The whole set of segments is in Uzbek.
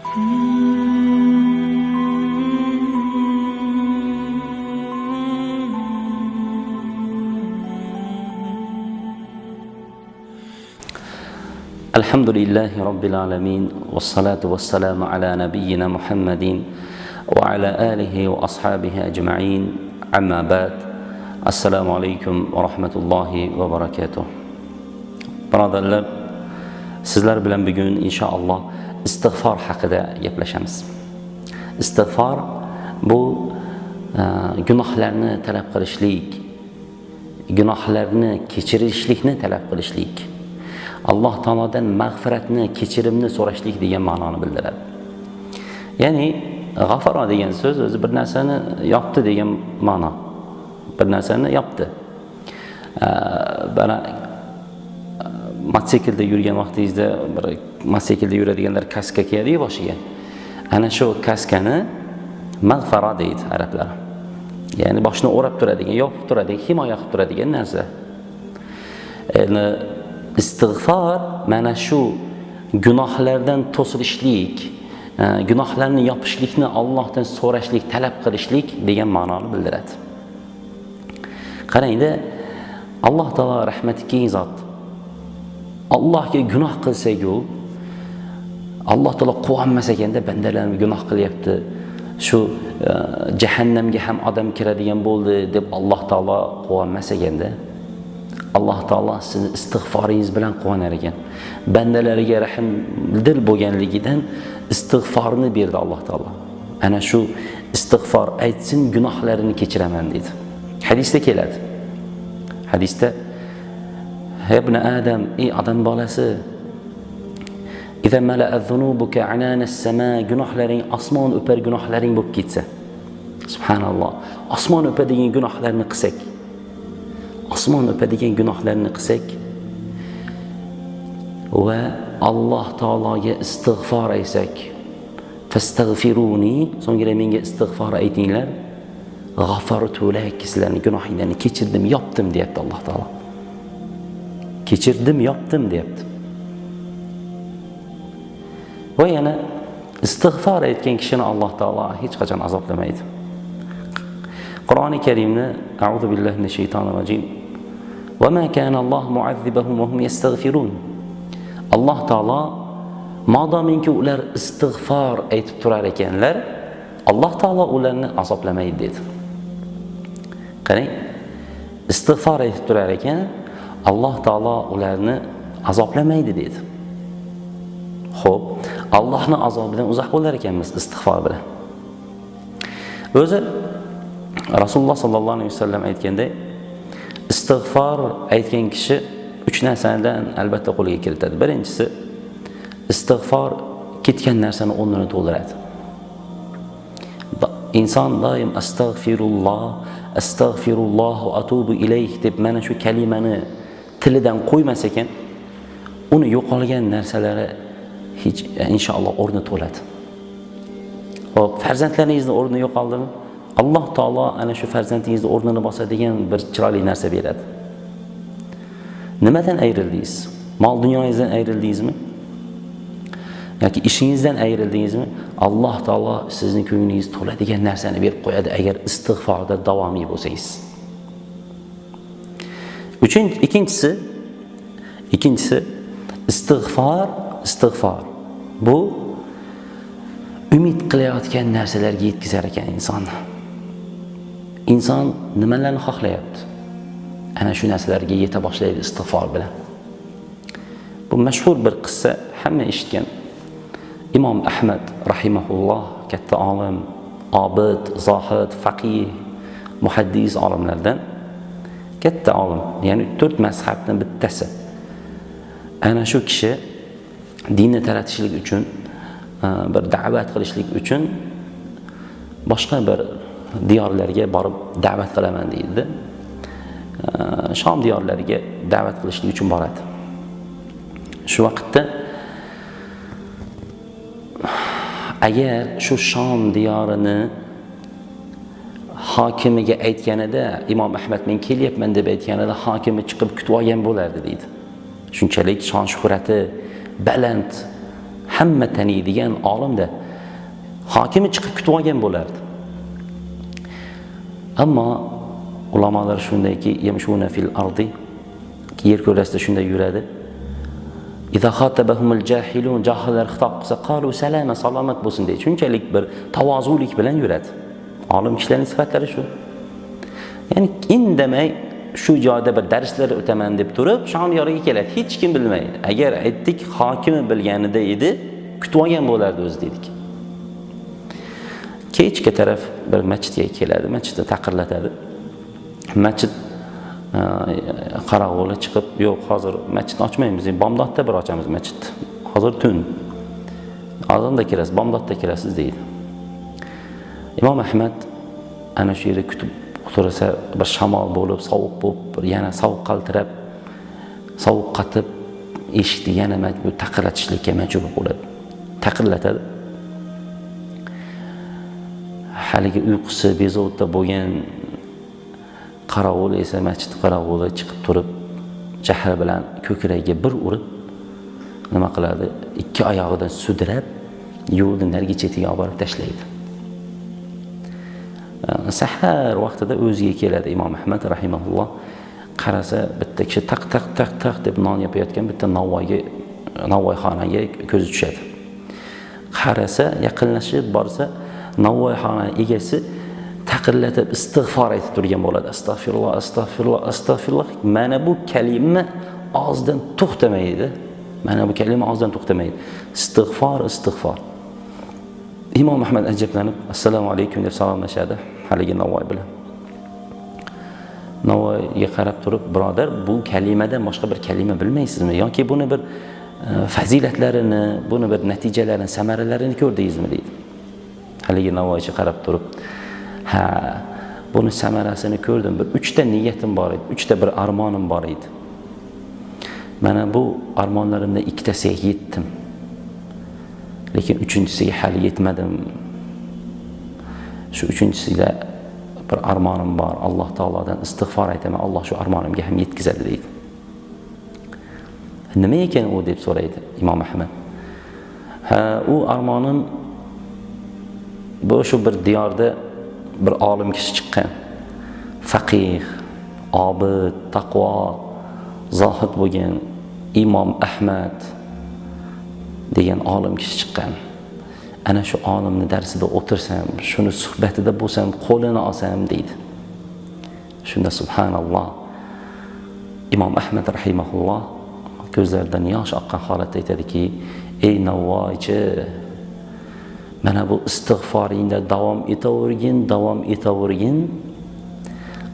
Alhamdulillahi Rabbil alamin wassalatu wassalamu ala nabiyyina Muhammadin wa ala alihi wa ashabihi ajma'in amma ba'd. Assalomu alaykum va rahmatullohi va barakatuh. Birodarlar, sizlar bilan bugun inshaalloh istig'for haqida gaplashamiz. Istig'for bu gunohlarni talab qilishlik, gunohlarni kechirishlikni talab qilishlik, Alloh taolodan mag'firatni, kechirimni so'rashlik degan ma'noni bildiradi. Ya'ni g'afaro degan so'z o'zi bir narsani yopdi degan ma'no. Bir narsani yopdi. Bana mototsiklda yurgan vaqtingizda bir mototsiklda yuradiganlar kaska kiyadi boshiga. Ana shu kaskani mag'faro deydi arablar. Ya'ni boshni o'rab turadigan, yopib turadigan, himoya qilib turadigan narsa. Istig'for mana shu gunohlardan to'silishlik, gunohlarni yopishlikni Allohdan so'rashlik, talab qilishlik degan ma'noni bildiradi. Qarangda, Alloh taolo rahmati keng zot. Allohga gunoh qilsak-ku, Alloh taolo quvonmas ekanda, bandalarni gunoh qilyapti. Shu jahannamga ham odam kiradigan bo'ldi deb Alloh taolo quvonmas ekanda. Alloh taolo sizni istig'foringiz bilan quvonar ekan. Bandalariga rahmdil bo'lganligidan istig'forni berdi Alloh taolo. Ana shu istig'for aytsin, gunohlarini kechiraman dedi. Hadisda keladi. Hadisda ibn Adam, ey odam bolasi, idza mala'a dhunubuka anana as-sama, gunohlaring osmon o'par gunohlaring bo'lib ketsa. Subhanalloh. Osmon o'padigan gunohlarni qilsak, osmon o'padigan gunohlarni qilsak va Alloh taologa istig'for aytsak, fastaghfiruni, so'ngra menga istig'for aytinglar, g'afartu lak, sizlarni gunohinglarni kechirdim, yopdim deyapti Alloh taolo. Kechirdim, yopdim deyapti. Va yana istig'for aytgan kishini Alloh taolo hech qachon azoblamaydi. Qur'oni Karimni a'udhu billahi minash shaytonir rojim. Va ma kana Alloh mu'azzibahum va hum yastaghfirun. Alloh taolo modomiki ular istig'for aytib turar ekanlar, Alloh taolo ularni azoblamaydi dedi. Qarang, istig'for aytib turar ekan, Alloh taolo ularni azoblamaydi dedi. Xo'p, Allohning azobidan uzoq bo'lar ekanmiz istig'for bilan. O'zi Rasululloh sallallohu alayhi vasallam aytganda, istig'for aytgan kishi 3 narsadan albatta qo'lga kiritadi. Birinchisi, istig'for ketgan narsani o'rnini to'ldiradi. Inson doim astag'firulloh, astag'firulloh va atubu ilayh deb mana shu kalimani tilidan qo'ymas ekan, uni yo'qolgan narsalari hech inshaalloh o'rni to'ladi. Xo'p, farzandlaringizning o'rni yo'qoldimi? Alloh taolo ana shu farzandingizni o'rnini bosadigan bir chiroyli narsa beradi. Nimadan ayrildingiz? Mol dunyoingizdan ayrildingizmi? yoki ishingizdan ayrildingizmi? Alloh taolo sizning ko'nglingiz to'ladigan narsani berib qo'yadi agar istig'forda davomiy bo'lsangiz. Ikkinchisi istig'for. Bu umid qilayotgan narsalarga yetkazar ekan insonni. Inson nimalarni xohlayapti? Ana shu narsalarga yeta boshlaydi istig'for bilan. Bu mashhur bir qissa, hamma eshitgan. Imom Ahmad rahimahulloh, katta olim, obid, zohid, faqih, muhaddis olimlardan katta olim, ya'ni 4 mazhabning bittasi. Ana shu kishi dinni taratishlik uchun, bir da'vat qilishlik uchun boshqa bir diyorlarga borib da'vat qilaman deydi. Shom diyorlariga da'vat qilishlik uchun boradi. Shu vaqtda agar shu Shom diyorini hokimiga aytganida, Imom Ahmad men kelyapman deb aytganida, hokimi chiqib kutib olgan bo'lardi deydi. Shunchalik shon shuhrati baland, hamma taniydigan olimda hokimi chiqib kutib olgan bo'lardi. Ammo ulamolar shundayki, yamshuna fil ardi, yer kurrasida shunday yuradi. Iza khatabahumul jahilun, jahillar xitob qilsa qalu salama, salomat bo'lsin deydi. Shunchalik bir tavozulik bilan yuradi. Olim kishilarning sifatlari shu. Ya'ni indamay shu joyda bir darslar o'taman deb turib, shom yoriga keladi. Hech kim bilmaydi. Agar aytdik hokimi bilganida edi, kutib olgan bo'lardi o'zi dedik. Kechga taraf bir masjidga keladi, masjidda taqirlatadi. Masjid qarag'uli chiqib, yo'q, hozir masjidni ochmaymiz, bomdodda bir ochamiz masjidni. Hozir tun. Azonda kirasiz, bomdodda kirasiz deydi. Imom Ahmad ana shu yerda kutib o'tirsa, bir shamol bo'lib, sovuq bo'lib, yana sovuq qaltirab, sovuq qatib, eshikni yana majbur taqirlatishlikka majbur bo'ladi. Taqirlatadi. Haligi uyqusi bezovta bo'lgan qarovul esa masjid qarovuli chiqib turib, jahli bilan ko'kragiga bir urib, nima qiladi? Ikki oyog'idan sudrab, yo'lning narigi chetiga olib borib tashlaydi. Sahar vaqtida o'ziga keladi Imom Ahmad rahimahulloh. Qarasa, bitta kishi taq deb non yapayotgan bitta novvoyxonaga ko'zi tushadi. Qarasa, yaqinlashib borsa, novvoyxona egasi taqirlatib istig'for aytib turgan bo'ladi. Astagfirulloh, astagfirulloh, astagfirulloh. Mana bu kalima og'zidan to'xtamaydi. Istig'for. Imom Ahmad ajablanib, assalomu alaykum deb salomlashadi haligi novvoy bilan. Novvoyga qarab turib, birodar, bu kalimadan boshqa bir kalima bilmaysizmi yoki buni bir fazilatlarini, buni bir natijalarini, samaralarini ko'rdingizmi deydi. Haligi novvoychi qarab turib, ha, buni samarasini ko'rdim. Bir 3 ta niyatim bor edi, 3 ta bir armonim bor edi. Mana bu armonlarimdan 2 tasiga yetdim. Lekin 3-chisiga hali yetmadim. Shu 3-chisida bir armonim bor. Alloh taolodan istig'for aytaman. Alloh shu armonimga ham yetkazadi deydi. Nima ekan u deb so'raydi Imom Ahmad. Ha, u armonim bu shu bir diyorda bir olim kishi chiqqan. Faqih, obid, taqvo, zohid bo'lgan Imom Ahmad degan olim kishi chiqqan. Ana shu olimning darsida o'tirsam, shuni suhbatida bo'lsam, qo'lini olsam deydi. Shunda subhanalloh, Imom Ahmad rahimahulloh ko'zlaridan yosh oqqan holatda aytadiki, ey novvoychi, mana bu istig'foringda davom etavergin.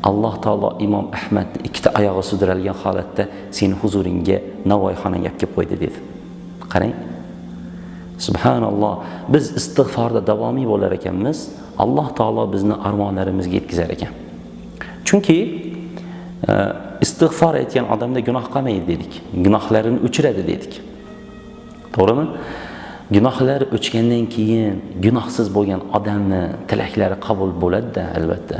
Alloh taolo Imom Ahmadni 2 ta oyog'i sudralgan holatda seni huzuringga novvoyxonaga olib kelib qo'ydi dedi. Qarang. Subhanalloh, biz istig'forda davomiy bo'lar ekanmiz, Alloh taolo bizni armonlarimizga yetkazar ekan. Chunki istig'for etgan odamda gunoh qolmaydi dedik. Gunohlarini o'chiradi dedik. To'g'rimi? Gunohlar o'chgandan keyin gunohsiz bo'lgan odamni tilaklari qabul bo'ladi-da, albatta.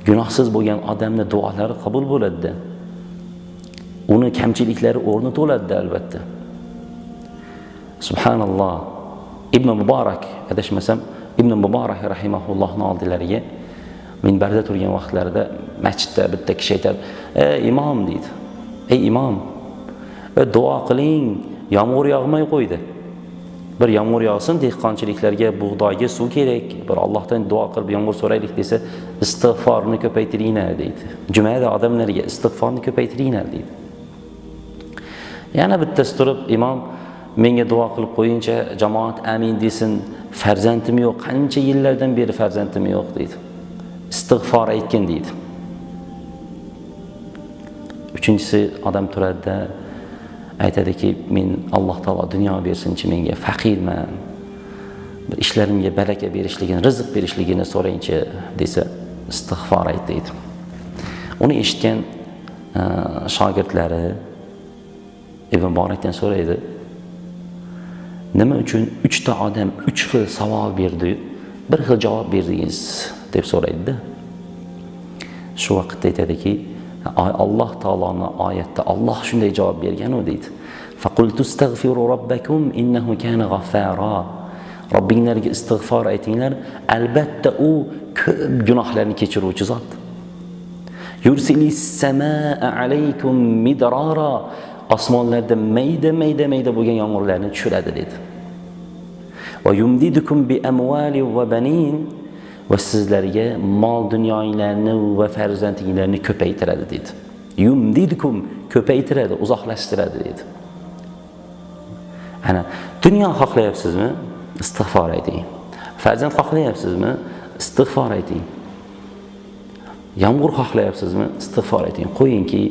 Gunohsiz bo'lgan odamni duolari qabul bo'ladi-da. Uni kamchiliklari o'rni to'ladi-da, albatta. Subhanalloh. Ibn Muborak, adashmasam, Ibn Muborak rahimahullohning oldilariga minbarda turgan vaqtlarida masjidda bitta kishi aytadi, "Ey imom" deydi. "Ey imom, duo qiling, yomg'ir yog'may qo'ydi. Bir yomg'ir yog'sin, dehqonchiliklarga, bug'doyga suv kerak. Bir Allohdan duo qilib yomg'ir so'raylik desa, istig'forni ko'paytiringlar" deydi. Jumada odamlarga istig'forni ko'paytiringlar deydi. Yana bittasi turib, imom, menga duo qilib qo'yincha, jamoat amin desin, farzandim yo'q, qancha yillardan beri farzandim yo'q deydi. Istig'for aytgan deydi. Uchinchisi odam turadi, aytadiki, men Alloh taolo dunyo bersinchi, menga faqirman. Bir ishlarimga baraka berishligini, rizq berishligini so'rayinchi desa, istig'for ayt deydi. Uni eshitgan shogirdlari Ibn Muborakdan so'raydi, nima uchun 3 ta odam 3 xil savol berdi, bir xil javob berdingiz deb so'raydi. Shu vaqtda aytadiki, Alloh taoloning oyatda Alloh shunday javob bergan-u deydi. Faqultu astaghfiru robbakum innahu kana ghaffara. Robbinglarga istig'for aytinglar, albatta u ko'p gunohlarni kechiruvchi zot. Yursilis samaa alaykum midrara. Osmonlarda mayda bo'lgan yomg'irlarni tushiradi dedi. Va yumdidukum bi amwali va banin. Va sizlarga mol dunyoinglarni va farzandinglarni ko'paytiradi dedi. Yumdidukum ko'paytiradi, uzoqlashtiradi dedi. Ana dunyo xohlayapsizmi? Istig'for ayting. Farzand xohlayapsizmi? Istig'for ayting. Yomg'ir xohlayapsizmi? Istig'for ayting. Qo'yingki,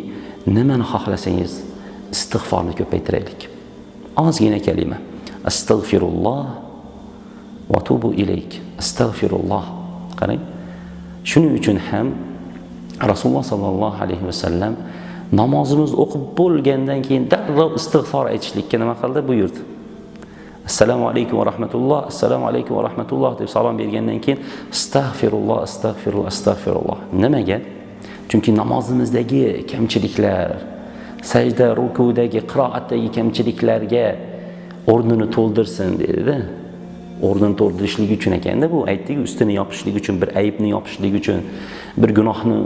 nimani xohlasangiz istig'forni ko'paytiraylik. Ozgina kalima. Astagfirulloh va tubu ilayk. Astagfirulloh. Qarang. Shuning uchun ham Rasululloh sallallohu alayhi vasallam namozimiz o'qib bo'lgandan keyin darrov istig'for aytishlikka nima qildi? Buyurdi. Assalomu alaykum va rahmatulloh, assalomu alaykum va rahmatulloh deb salom bergandan keyin astagfirulloh, astagfirulloh, astagfirulloh. Nimaga? Chunki namozimizdagi kamchiliklar, sajda, rukudagi, qiroatdagi kamchiliklarga o'rnini to'ldirsin dedi-da. O'rnini to'ldirishlik uchun ekanda bu, aytdik, ustini yopishlik uchun, bir aybni yopishlik uchun, bir gunohni,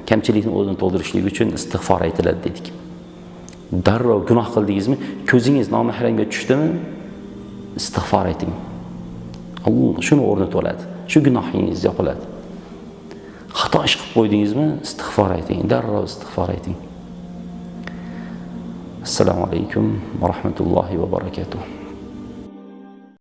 kamchilikni o'rnini to'ldirishlik uchun istig'for aytiladi dedik. Darrov gunoh qildingizmi, ko'zingiz nomahramga tushdimi? Istig'for ayting. Alloh shuni o'rni to'ladi. Shu gunohingiz yopiladi. Xato ish qilib qo'ydingizmi? Istig'for ayting. Darrov istig'for ayting. Assalomu alaykum va rahmatullohi va barakatuh.